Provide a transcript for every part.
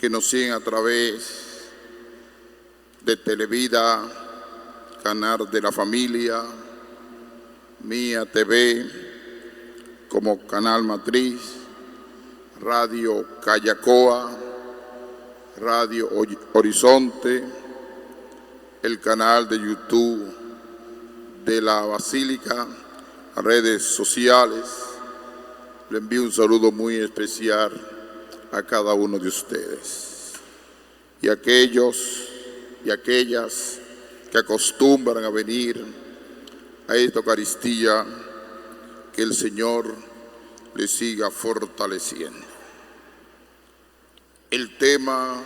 que nos siguen a través de Televida, Canal de la Familia, Mía TV, como canal matriz, Radio Callacoa, Radio Horizonte, el canal de YouTube de la Basílica, redes sociales. Le envío un saludo muy especial a cada uno de ustedes y a aquellos y aquellas que acostumbran a venir a esta Eucaristía, que el Señor les siga fortaleciendo. El tema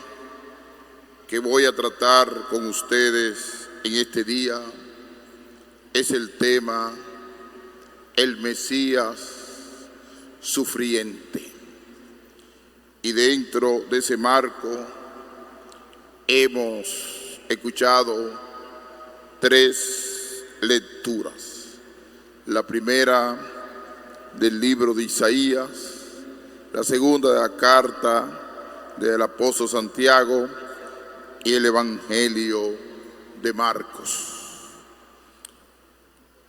que voy a tratar con ustedes en este día es el tema el Mesías sufriente. Y dentro de ese marco hemos escuchado 3 lecturas. La primera del libro de Isaías, la segunda de la carta del apóstol Santiago y el Evangelio de Marcos.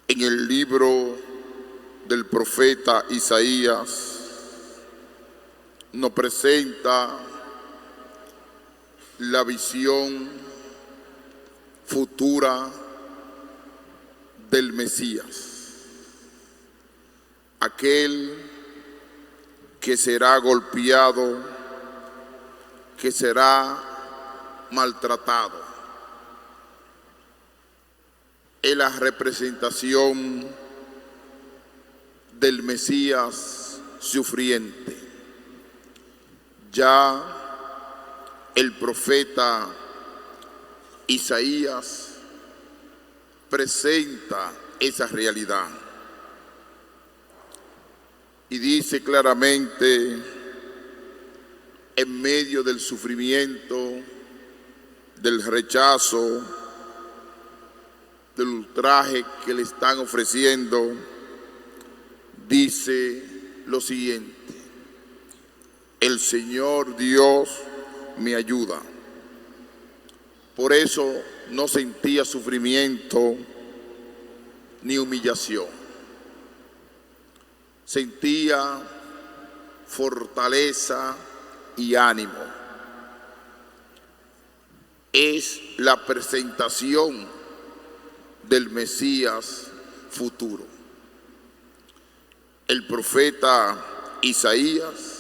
En el libro del profeta Isaías nos presenta la visión futura del Mesías, aquel que será golpeado, que será maltratado. Es la representación del Mesías sufriente. Ya el profeta Isaías presenta esa realidad y dice claramente, en medio del sufrimiento, del rechazo, del ultraje que le están ofreciendo, dice lo siguiente: el Señor Dios me ayuda. Por eso no sentía sufrimiento ni humillación. Sentía fortaleza y ánimo. Es la presentación del Mesías futuro. El profeta Isaías,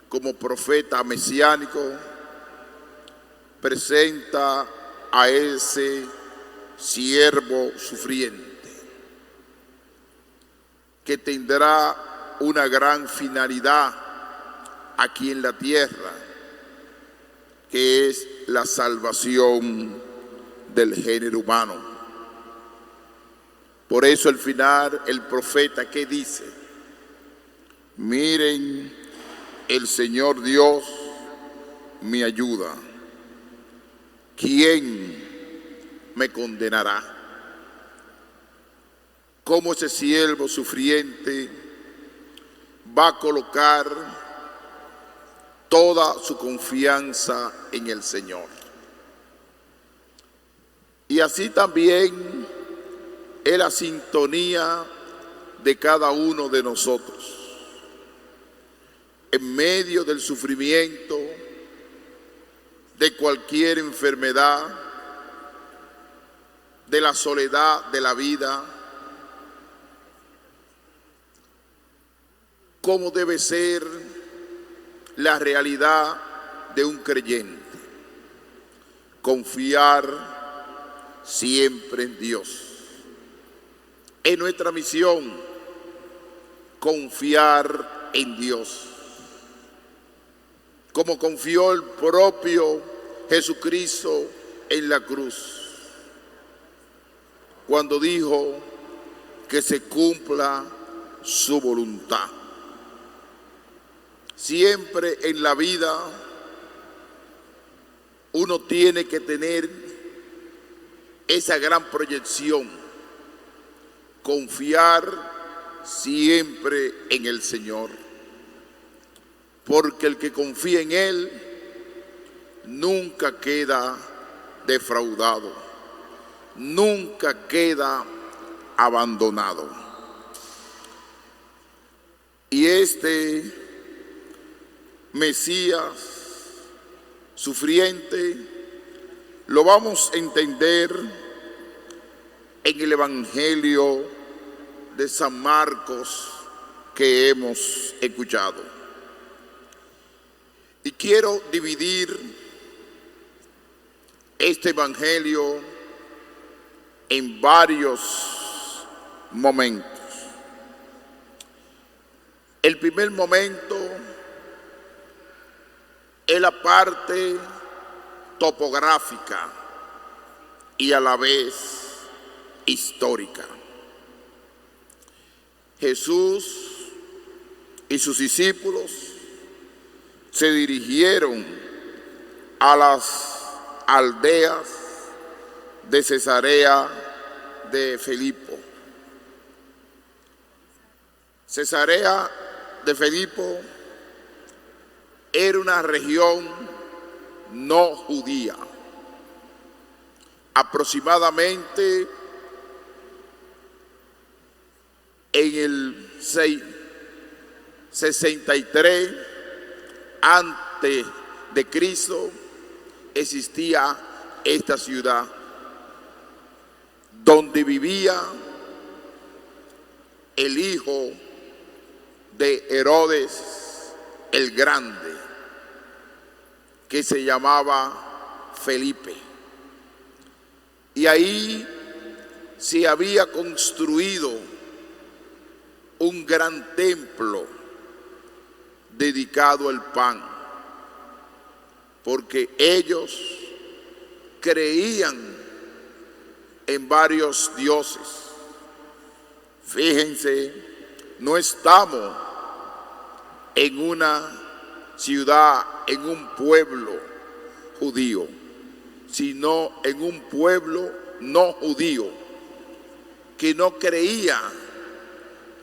como profeta mesiánico, presenta a ese siervo sufriente que tendrá una gran finalidad aquí en la tierra, que es la salvación del género humano. Por eso al final el profeta, ¿qué dice? Miren, el Señor Dios me ayuda. ¿Quién me condenará? ¿Cómo ese siervo sufriente va a colocar toda su confianza en el Señor? Y así también es la sintonía de cada uno de nosotros. En medio del sufrimiento, de cualquier enfermedad, de la soledad de la vida, ¿cómo debe ser la realidad de un creyente? Confiar siempre en Dios. Es nuestra misión confiar en Dios, como confió el propio Jesucristo en la cruz, cuando dijo que se cumpla su voluntad. Siempre en la vida uno tiene que tener esa gran proyección, confiar siempre en el Señor. porque el que confía en Él nunca queda defraudado, nunca queda abandonado. Y este Mesías sufriente lo vamos a entender en el Evangelio de San Marcos que hemos escuchado. Y quiero dividir este Evangelio en varios momentos. El primer momento es la parte topográfica y a la vez histórica. Jesús y sus discípulos se dirigieron a las aldeas de Cesarea de Filipo. Cesarea de Filipo era una región no judía. Aproximadamente en el 63 antes de Cristo existía esta ciudad donde vivía el hijo de Herodes el Grande, que se llamaba Felipe. Y ahí se había construido un gran templo dedicado al pan, porque ellos creían en varios dioses. Fíjense, no estamos en una ciudad, en un pueblo judío, sino en un pueblo no judío que no creía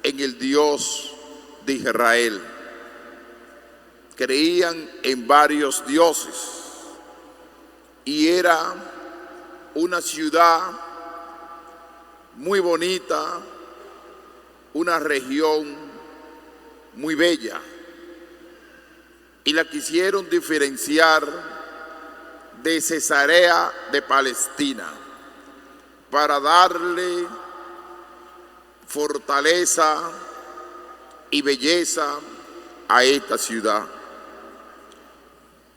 en el Dios de Israel. Creían en varios dioses y era una ciudad muy bonita, una región muy bella, y la quisieron diferenciar de Cesarea de Palestina para darle fortaleza y belleza a esta ciudad.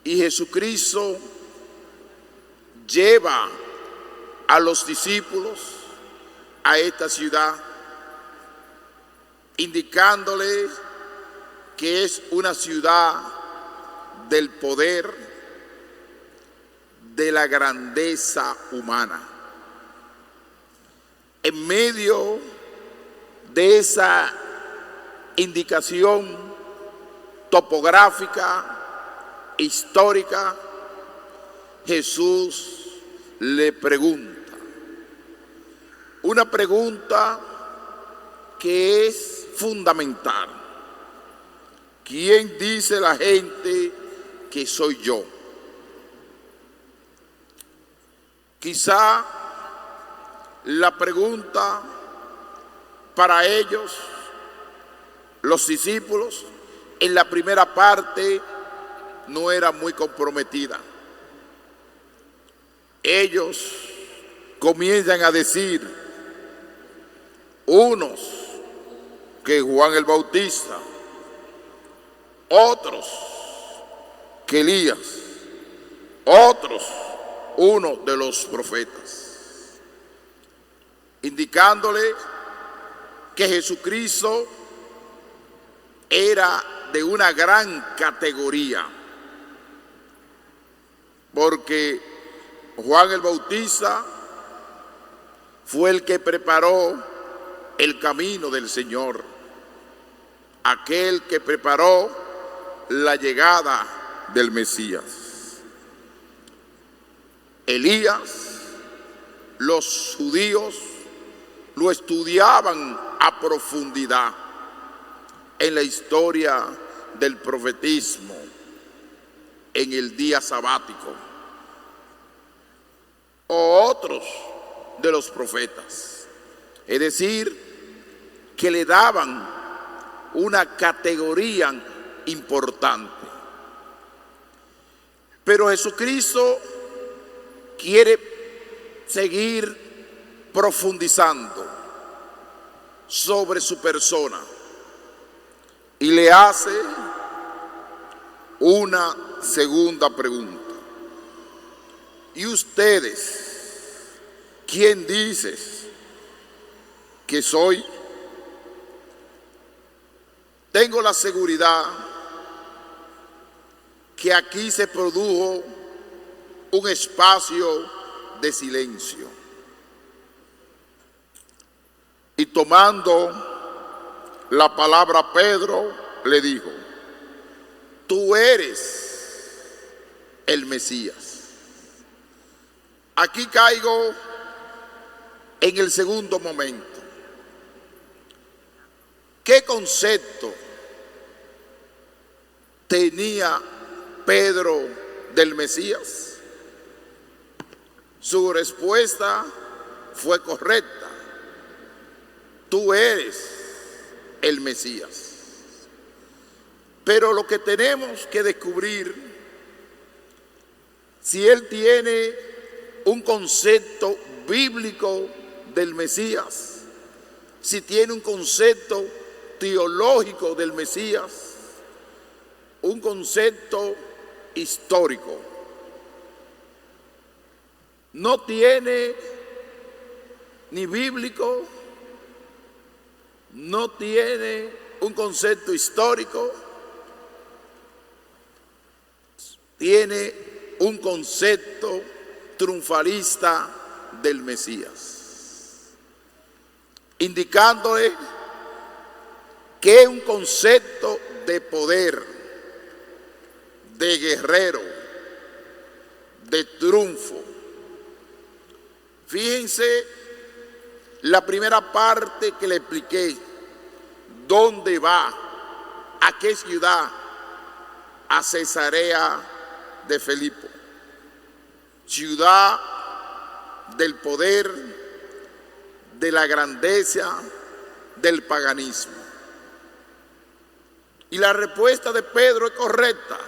Y Jesucristo lleva a los discípulos a esta ciudad, indicándoles que es una ciudad del poder, de la grandeza humana. En medio de esa indicación topográfica, histórica, Jesús le pregunta, una pregunta que es fundamental: ¿quién dice la gente que soy yo? Quizá la pregunta para ellos, los discípulos, en la primera parte no era muy comprometida. Ellos comienzan a decir, unos que Juan el Bautista, otros que Elías, otros uno de los profetas, indicándole que Jesucristo era de una gran categoría, porque Juan el Bautista fue el que preparó el camino del Señor, aquel que preparó la llegada del Mesías. Elías, los judíos lo estudiaban a profundidad en la historia del profetismo en el día sabático, o otros de los profetas. Es decir, que le daban una categoría importante. Pero Jesucristo quiere seguir profundizando sobre su persona y le hace una segunda pregunta. ¿Y ustedes, quién dices que soy? Tengo la seguridad que aquí se produjo un espacio de silencio. Y tomando la palabra, Pedro le dijo: tú eres el Mesías. Aquí caigo en el segundo momento. ¿Qué concepto tenía Pedro del Mesías? Su respuesta fue correcta: tú eres el Mesías. Pero lo que tenemos que descubrir, si él tiene un concepto bíblico del Mesías, si tiene un concepto teológico del Mesías, un concepto histórico. No tiene ni bíblico, no tiene un concepto histórico, tiene un concepto triunfalista del Mesías, indicándole que es un concepto de poder, de guerrero, de triunfo. Fíjense la primera parte que le expliqué: ¿dónde va? ¿A qué ciudad? A Cesarea de Filipo, ciudad del poder, de la grandeza, del paganismo. Y la respuesta de Pedro es correcta,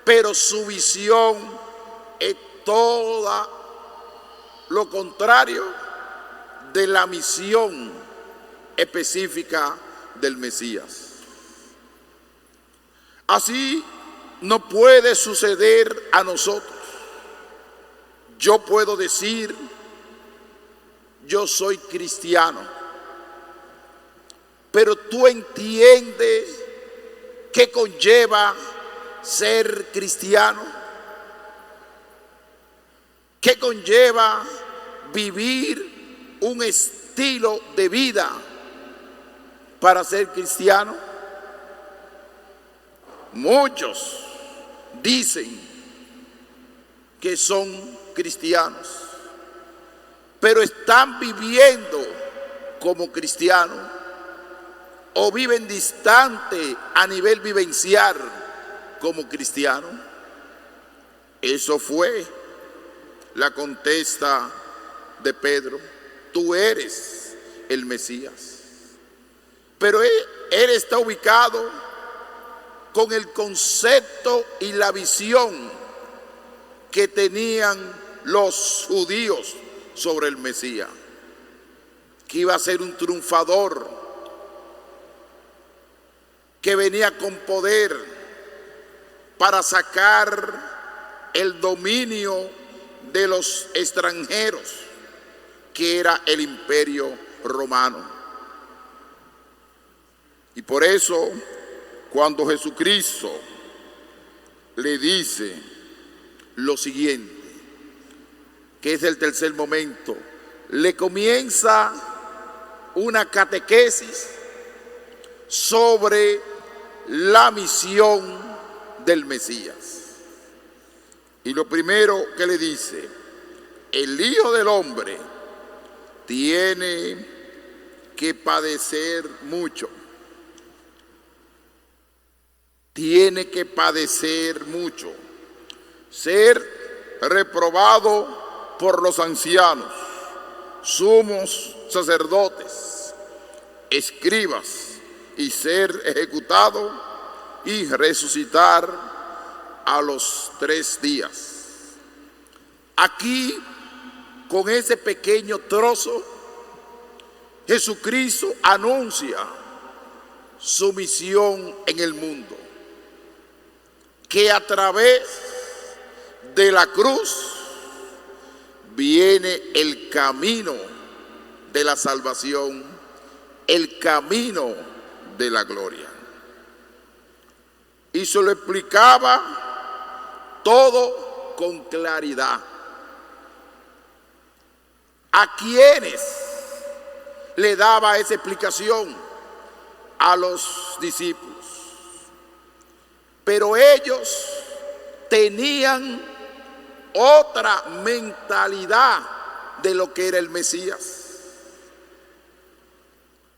pero su visión es toda lo contrario de la misión específica del Mesías. Así no puede suceder a nosotros. Yo puedo decir: yo soy cristiano, pero tú entiendes qué conlleva ser cristiano, qué conlleva vivir un estilo de vida para ser cristiano. Muchos dicen que son cristianos, pero están viviendo como cristianos o viven distante a nivel vivencial como cristianos. Eso fue la contesta de Pedro: tú eres el Mesías. Pero él está ubicado con el concepto y la visión que tenían los judíos sobre el Mesías, que iba a ser un triunfador, que venía con poder para sacar el dominio de los extranjeros, que era el imperio romano. Y por eso, cuando Jesucristo le dice lo siguiente, que es el tercer momento, le comienza una catequesis sobre la misión del Mesías. Y lo primero que le dice: el Hijo del Hombre tiene que padecer mucho, tiene que padecer mucho, ser reprobado por los ancianos, sumos sacerdotes, escribas, y ser ejecutado y resucitar a los 3 días. Aquí, con ese pequeño trozo, Jesucristo anuncia su misión en el mundo, que a través de la cruz viene el camino de la salvación, el camino de la gloria. Y se lo explicaba todo con claridad. ¿A quiénes le daba esa explicación? A los discípulos. Pero ellos tenían otra mentalidad de lo que era el Mesías.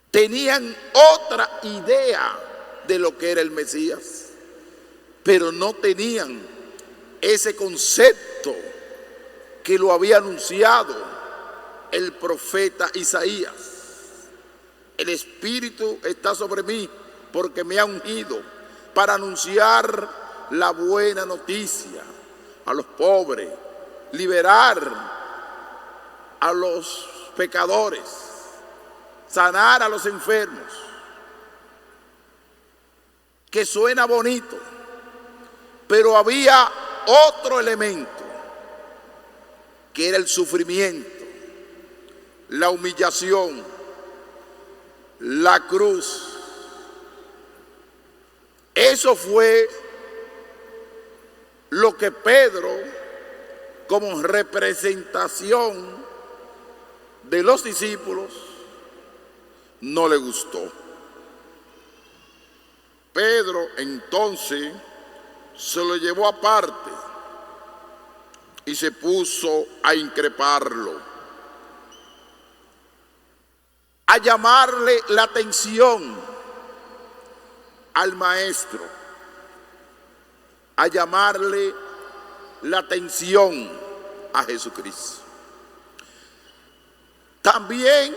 Tenían otra idea de lo que era el Mesías, pero no tenían ese concepto que lo había anunciado el profeta Isaías. El Espíritu está sobre mí porque me ha ungido para anunciar la buena noticia a los pobres, liberar a los pecadores, sanar a los enfermos. Que suena bonito, pero había otro elemento, que era el sufrimiento, la humillación, la cruz. Eso fue lo que Pedro, como representación de los discípulos, no le gustó. Pedro entonces se lo llevó aparte y se puso a increparlo, a llamarle la atención al maestro, a llamarle la atención a Jesucristo. También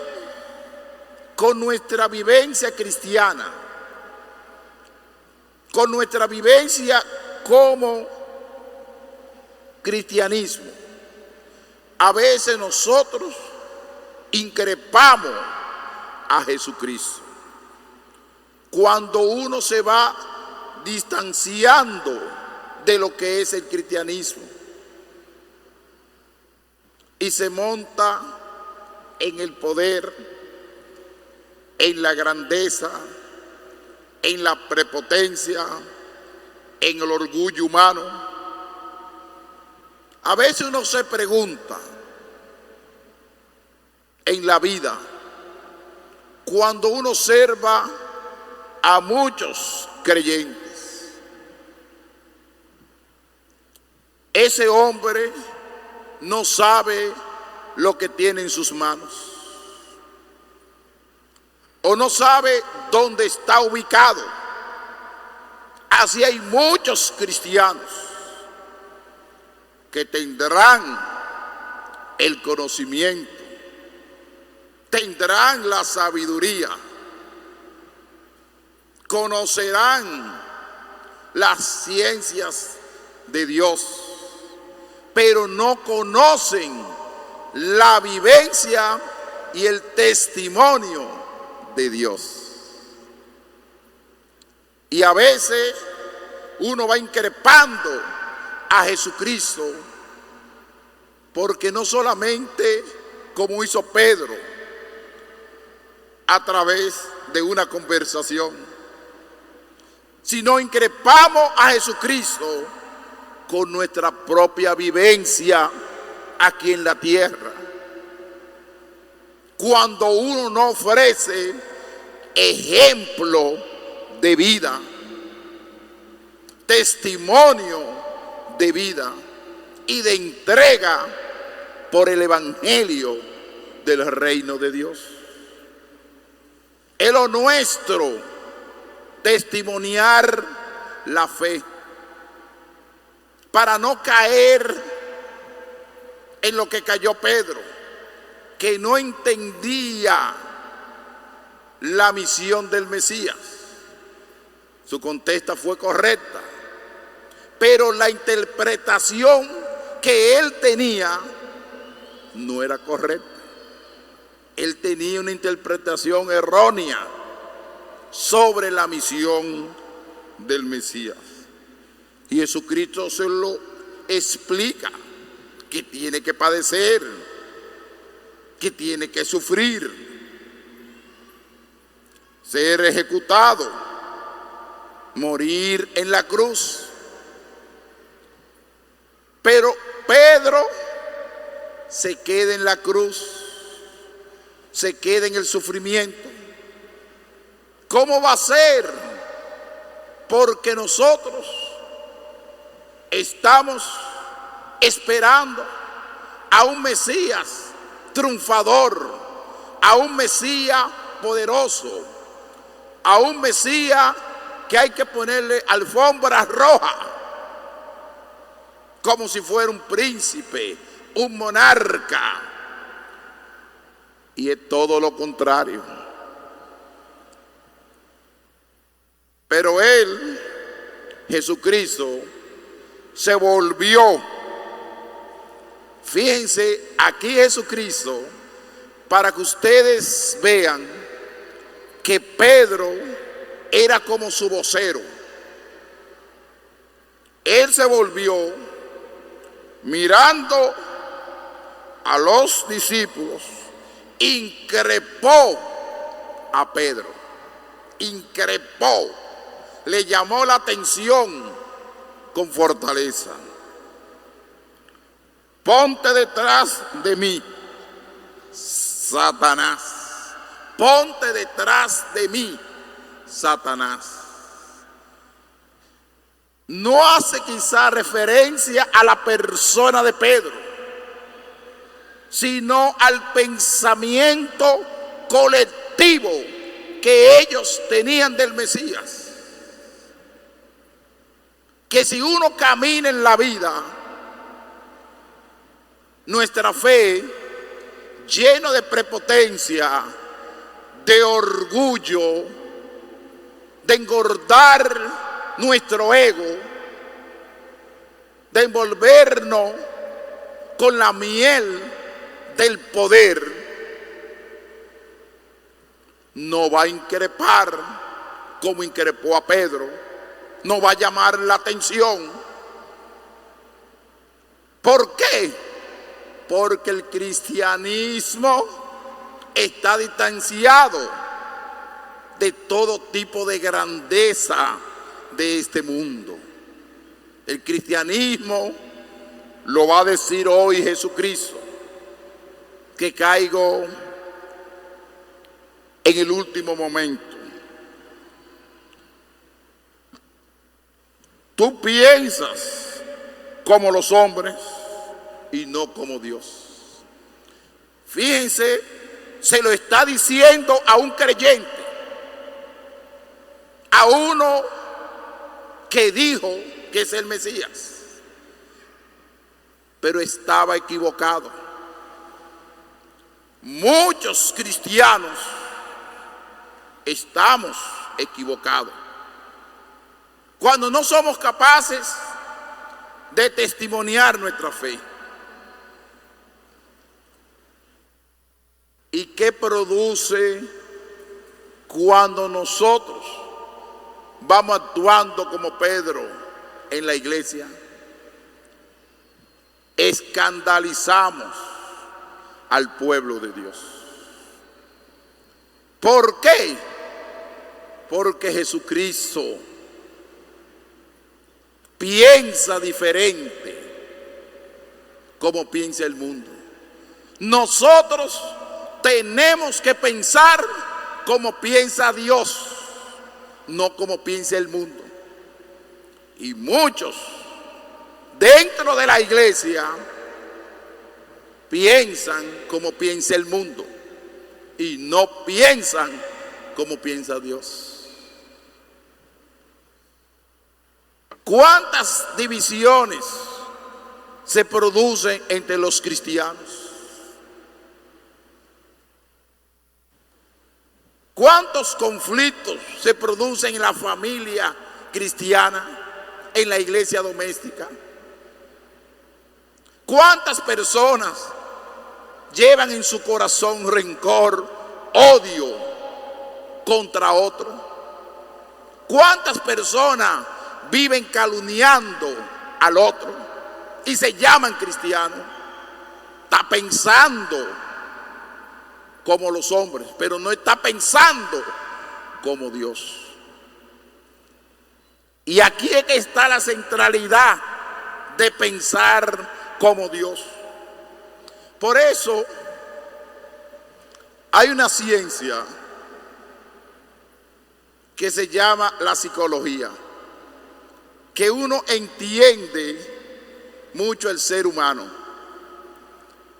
con nuestra vivencia cristiana, con nuestra vivencia como cristianismo, a veces nosotros increpamos a Jesucristo. Cuando uno se va distanciando de lo que es el cristianismo y se monta en el poder, en la grandeza, en la prepotencia, en el orgullo humano. A veces uno se pregunta en la vida, cuando uno observa a muchos creyentes, ese hombre no sabe lo que tiene en sus manos, o no sabe dónde está ubicado. Así hay muchos cristianos que tendrán el conocimiento, tendrán la sabiduría, conocerán las ciencias de Dios, pero no conocen la vivencia y el testimonio de Dios. Y a veces uno va increpando a Jesucristo, porque no solamente, como hizo Pedro, a través de una conversación, sino increpamos a Jesucristo con nuestra propia vivencia aquí en la tierra. Cuando uno no ofrece ejemplo de vida, testimonio de vida y de entrega por el evangelio del reino de Dios. Es lo nuestro testimoniar la fe, para no caer en lo que cayó Pedro, que no entendía la misión del Mesías. Su contesta fue correcta, pero la interpretación que él tenía no era correcta. Él tenía una interpretación errónea sobre la misión del Mesías. Y Jesucristo se lo explica, que tiene que padecer, que tiene que sufrir, ser ejecutado, morir en la cruz. Pero Pedro se queda en la cruz, se queda en el sufrimiento. ¿Cómo va a ser? Porque nosotros estamos esperando a un Mesías triunfador, a un Mesías poderoso, a un Mesías que hay que ponerle alfombra roja, como si fuera un príncipe, un monarca. Y es todo lo contrario. Pero él, Jesucristo, se volvió. Fíjense, aquí Jesucristo, para que ustedes vean que Pedro era como su vocero. Él se volvió mirando a los discípulos, increpó a Pedro, increpó, le llamó la atención con fortaleza. Ponte detrás de mí, Satanás. Ponte detrás de mí, Satanás. No hace quizá referencia a la persona de Pedro, sino al pensamiento colectivo que ellos tenían del Mesías. Que si uno camina en la vida, nuestra fe, lleno de prepotencia, de orgullo, de engordar nuestro ego, de envolvernos con la miel del poder, no va a increpar como increpó a Pedro, no va a llamar la atención. ¿Por qué? Porque el cristianismo está distanciado de todo tipo de grandeza de este mundo. El cristianismo, lo va a decir hoy Jesucristo, que caigo en el último momento. Tú piensas como los hombres y no como Dios. Fíjense, se lo está diciendo a un creyente, a uno que dijo que es el Mesías, pero estaba equivocado. Muchos cristianos estamos equivocados cuando no somos capaces de testimoniar nuestra fe. ¿Y qué produce cuando nosotros vamos actuando como Pedro en la iglesia? Escandalizamos al pueblo de Dios. ¿Por qué? Porque Jesucristo piensa diferente como piensa el mundo. Nosotros tenemos que pensar como piensa Dios, no como piensa el mundo. Y muchos dentro de la iglesia piensan como piensa el mundo y no piensan como piensa Dios. ¿Cuántas divisiones se producen entre los cristianos? ¿Cuántos conflictos se producen en la familia cristiana, en la iglesia doméstica? ¿Cuántas personas llevan en su corazón rencor, odio contra otro? ¿Cuántas personas viven calumniando al otro y se llaman cristianos? Está pensando como los hombres, pero no está pensando como Dios. Y aquí es que está la centralidad de pensar como Dios. Por eso hay una ciencia que se llama la psicología, que uno entiende mucho el ser humano.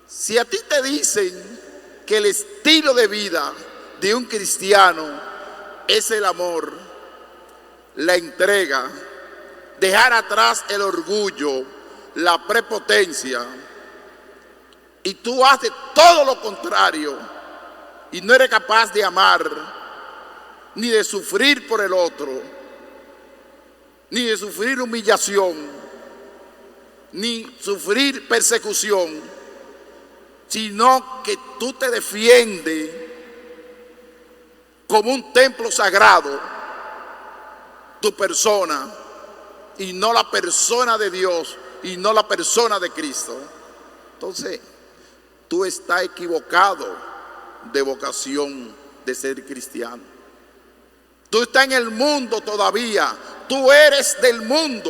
Si a ti te dicen que el estilo de vida de un cristiano es el amor, la entrega, dejar atrás el orgullo, la prepotencia, y tú haces todo lo contrario y no eres capaz de amar, ni de sufrir por el otro, ni de sufrir humillación, ni sufrir persecución, sino que tú te defiendes como un templo sagrado, tu persona, y no la persona de Dios, y no la persona de Cristo. Entonces, tú estás equivocado de vocación de ser cristiano. Tú estás en el mundo todavía, tú eres del mundo,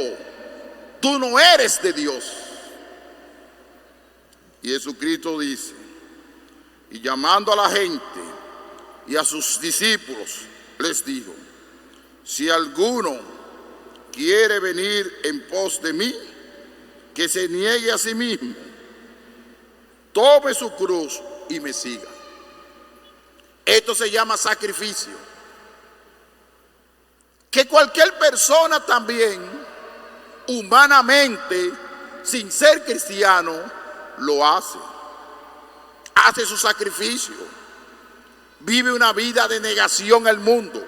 tú no eres de Dios. Y Jesucristo dice, y llamando a la gente y a sus discípulos, les dijo: si alguno quiere venir en pos de mí, que se niegue a sí mismo, tome su cruz y me siga. Esto se llama sacrificio, que cualquier persona también, humanamente, sin ser cristiano, lo hace. Hace su sacrificio. Vive una vida de negación al mundo.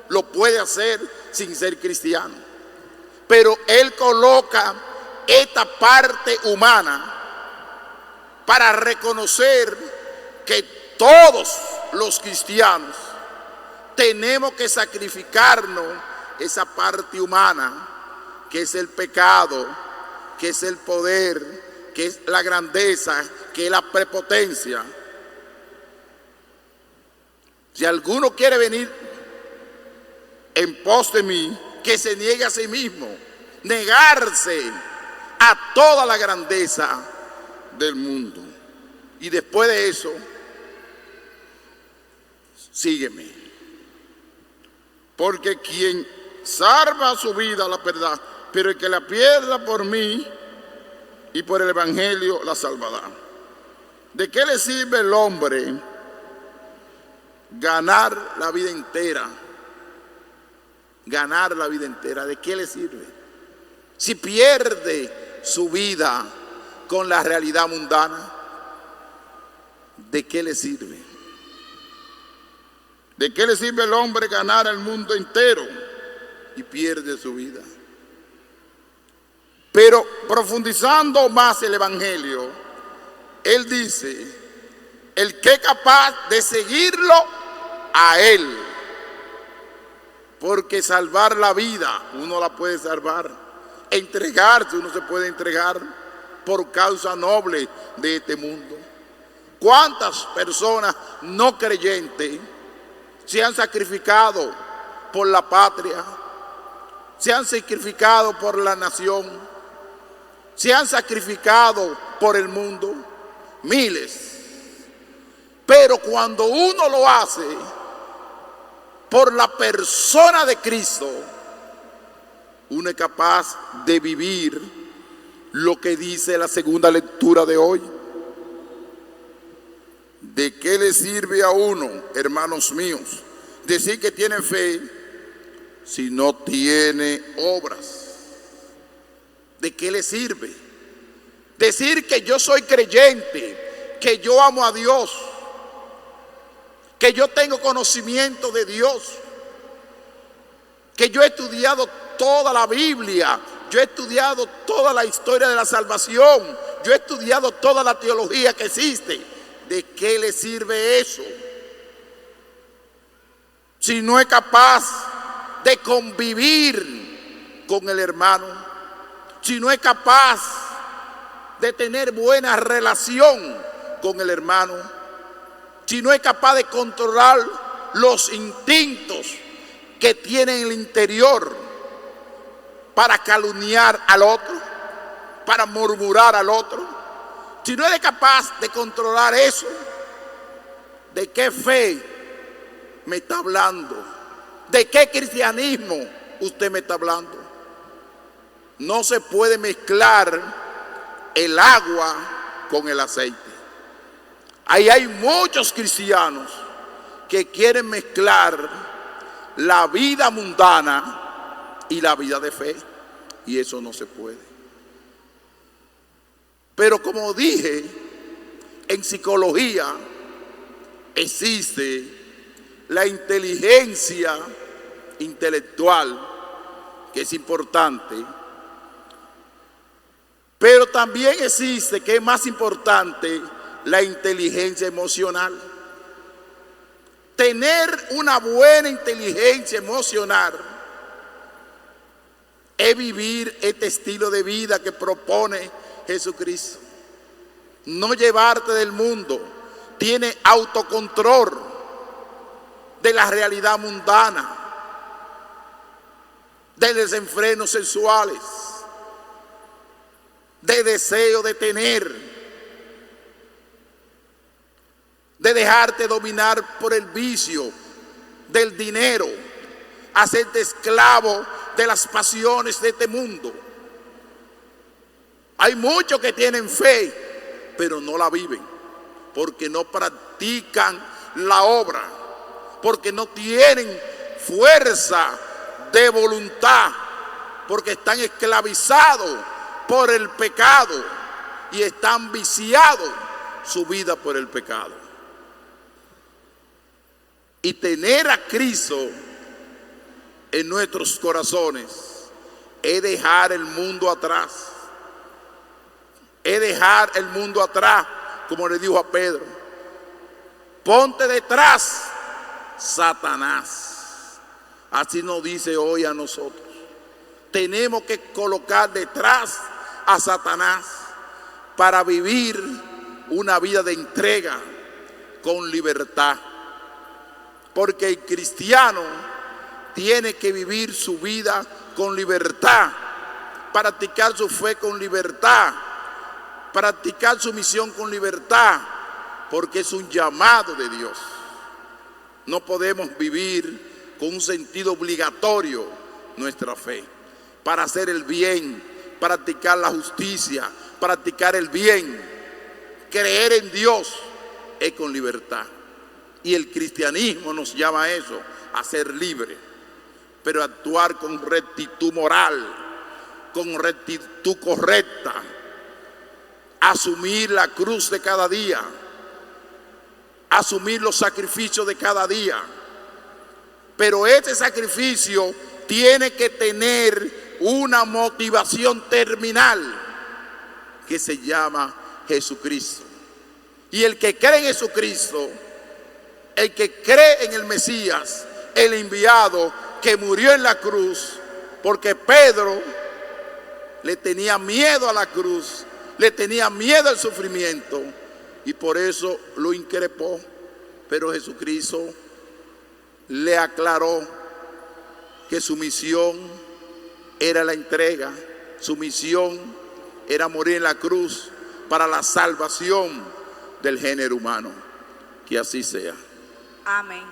Lo puede hacer sin ser cristiano. Pero él coloca esta parte humana para reconocer que todos los cristianos tenemos que sacrificarnos esa parte humana, que es el pecado, que es el poder, que es la grandeza, que es la prepotencia. Si alguno quiere venir en pos de mí, que se niegue a sí mismo, negarse a toda la grandeza del mundo. Y después de eso, sígueme. Porque quien salva su vida la perderá, pero el que la pierda por mí y por el evangelio la salvará. ¿De qué le sirve el hombre ganar la vida entera? Ganar la vida entera, ¿de qué le sirve? Si pierde su vida con la realidad mundana, ¿de qué le sirve? ¿De qué le sirve el hombre ganar el mundo entero y pierde su vida? Pero profundizando más el evangelio, él dice: el que es capaz de seguirlo a él, porque salvar la vida uno la puede salvar, entregarse uno se puede entregar por causa noble de este mundo. ¿Cuántas personas no creyentes se han sacrificado por la patria, se han sacrificado por la nación, se han sacrificado por el mundo? Miles. Pero cuando uno lo hace por la persona de Cristo, uno es capaz de vivir lo que dice la segunda lectura de hoy. ¿De qué le sirve a uno, hermanos míos, decir que tiene fe si no tiene obras? ¿De qué le sirve? Decir que yo soy creyente, que yo amo a Dios, que yo tengo conocimiento de Dios, que yo he estudiado toda la Biblia, yo he estudiado toda la historia de la salvación, yo he estudiado toda la teología que existe. ¿De qué le sirve eso? Si no es capaz de convivir con el hermano, si no es capaz de tener buena relación con el hermano, si no es capaz de controlar los instintos que tiene en el interior para calumniar al otro, para murmurar al otro, si no eres capaz de controlar eso, ¿de qué fe me está hablando? ¿De qué cristianismo usted me está hablando? No se puede mezclar el agua con el aceite. Ahí hay muchos cristianos que quieren mezclar la vida mundana y la vida de fe, y eso no se puede. Pero como dije, en psicología existe la inteligencia intelectual, que es importante, pero también existe, que es más importante, la inteligencia emocional. Tener una buena inteligencia emocional es vivir este estilo de vida que propone Jesucristo. No llevarte del mundo. Tiene autocontrol de la realidad mundana, de desenfrenos sexuales, de deseo de tener, de dejarte dominar por el vicio del dinero, hacerte esclavo de las pasiones de este mundo. Hay muchos que tienen fe, pero no la viven, porque no practican la obra, porque no tienen fuerza de voluntad, porque están esclavizados por el pecado y están viciados su vida por el pecado. Y tener a Cristo en nuestros corazones es dejar el mundo atrás. Es dejar el mundo atrás, como le dijo a Pedro. Ponte detrás, Satanás. Así nos dice hoy a nosotros. Tenemos que colocar detrás a Satanás para vivir una vida de entrega con libertad. Porque el cristiano tiene que vivir su vida con libertad, practicar su fe con libertad, practicar su misión con libertad, porque es un llamado de Dios. No podemos vivir con un sentido obligatorio nuestra fe. Para hacer el bien, practicar la justicia, practicar el bien, creer en Dios es con libertad. Y el cristianismo nos llama a eso, a ser libre, pero actuar con rectitud moral, con rectitud correcta, asumir la cruz de cada día, asumir los sacrificios de cada día. Pero ese sacrificio tiene que tener una motivación terminal que se llama Jesucristo. Y el que cree en Jesucristo, el que cree en el Mesías, el enviado que murió en la cruz, porque Pedro le tenía miedo a la cruz, le tenía miedo al sufrimiento y por eso lo increpó. Pero Jesucristo le aclaró que su misión era la entrega, su misión era morir en la cruz para la salvación del género humano. Que así sea. Amén.